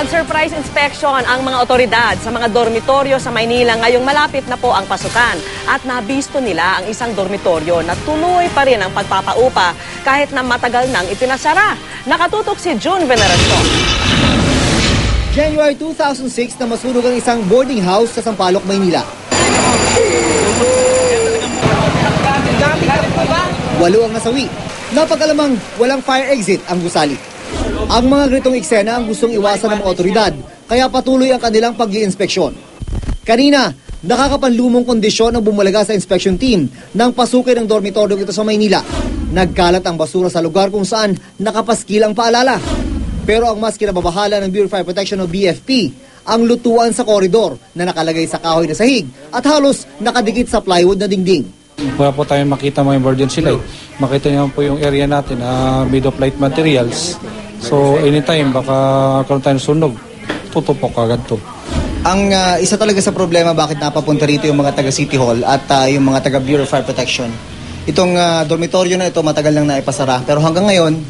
Nag-surprise inspection ang mga otoridad sa mga dormitoryo sa Maynila ngayong malapit na po ang pasukan. At nabisto nila ang isang dormitoryo na tuloy pa rin ang pagpapaupa kahit na matagal nang ipinasara. Nakatutok si June Veneracion. January 2006 na masunog ang isang boarding house sa Sampaloc, Maynila. 8 ang nasawi. Napag-alamang walang fire exit ang gusali. Ang mga ganitong eksena ang gustong iwasan ng mga otoridad, kaya patuloy ang kanilang pag-iinspeksyon. Kanina, nakakapanlumong kondisyon ang bumalaga sa inspection team nang pasukin ng dormitoryo ito sa Maynila. Nagkalat ang basura sa lugar kung saan nakapaskil ang paalala. Pero ang mas kinababahala ng Bureau of Fire Protection o BFP, ang lutuan sa koridor na nakalagay sa kahoy na sahig at halos nakadikit sa plywood na dingding. Wala po tayong makita mga emergency light. Makita niyo po yung area natin na made of light materials. So anytime baka karoon tayo ng sunog, tutupok agad to. Ang isa talaga sa problema bakit napapunta rito yung mga taga City Hall at yung mga taga Bureau of Fire Protection. Itong dormitoryo na ito matagal lang naipasara pero hanggang ngayon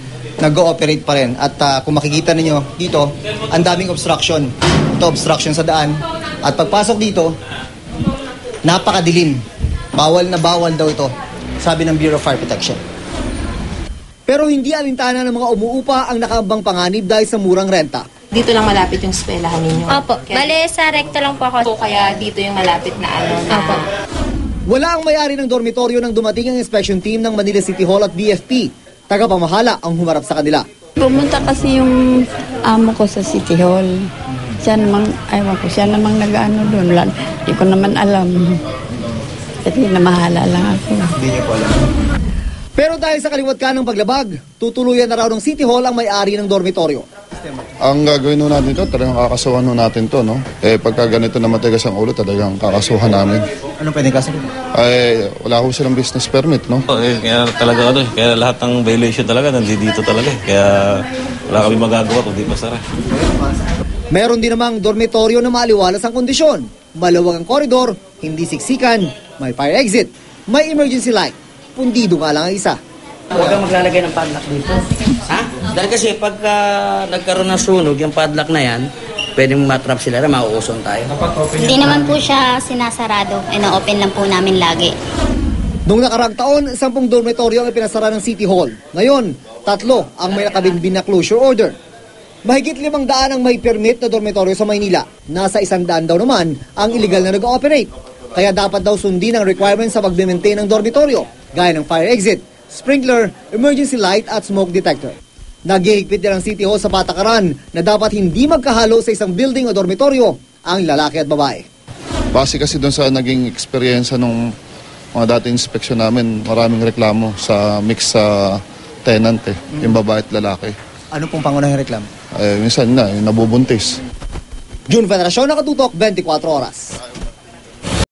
nag-ooperate pa rin. At kung makikita niyo dito, ang daming obstruction. Ito obstruction sa daan. At pagpasok dito, napakadilim. Bawal na bawal daw ito, sabi ng Bureau of Fire Protection. Pero hindi alintana ng mga umuupa ang nakaambang panganib dahil sa murang renta. Dito lang malapit yung eskwelahan ninyo? Opo. Bale, sa recto lang po ako. Kaya dito yung malapit na Opo. Wala ang may-ari ng dormitoryo nang dumating ang inspection team ng Manila City Hall at BFP. Tagapamahala ang humarap sa kanila. Pumunta kasi yung amo ko sa City Hall. Siya namang, siya namang nag-ano doon. Hindi ko naman alam. Kasi namahala lang ako. Hindi niyo po alam. Pero dahil sa kaliwat ka ng paglabag, tutuluyan na raw ng City Hall ang may-ari ng dormitoryo. Ang gagawin natin ito, talagang kakasuhan natin to, no? Pagka ganito na matigas ang ulo, talagang kakasuhan namin. Anong pwedeng kaso? Wala ko silang business permit, no? Kaya talaga kaya lahat ng violation talaga nandito talaga. Kaya wala kami magagawa kung di masara. Meron din namang dormitoryo na maaliwalas ang kondisyon. Maluwag ang koridor, hindi siksikan, may fire exit, may emergency light. Pundido nga lang ang isa. Huwag kang maglalagay ng padlock dito. Ha? Dahil kasi pagka nagkaroon ng sunog, yung padlock na yan, pwedeng matrap sila na mauuson tayo. Hindi naman po siya sinasarado. Ino-open lang po namin lagi. Noong nakaraang taon, 10 dormitoryo ang pinasara ng City Hall. Ngayon, 3 ang may nakabinbin na closure order. Mahigit 500 ang may permit na dormitoryo sa Maynila. Nasa 100 daw naman ang illegal na nag-ooperate. Kaya dapat daw sundin ang requirements sa pag-maintain ng dormitoryo, gaya ng fire exit, sprinkler, emergency light at smoke detector. Naghihigpit din ang City Hall sa patakaran na dapat hindi magkahalo sa isang building o dormitoryo ang lalaki at babae. Base kasi doon sa naging experience nung mga dating inspection namin, maraming reklamo sa mix sa tenant, yung babae at lalaki. Ano pong pangunahing reklamo? Minsan na, yung nabubuntis. June Veneracion, Nakatutok, 24 Oras.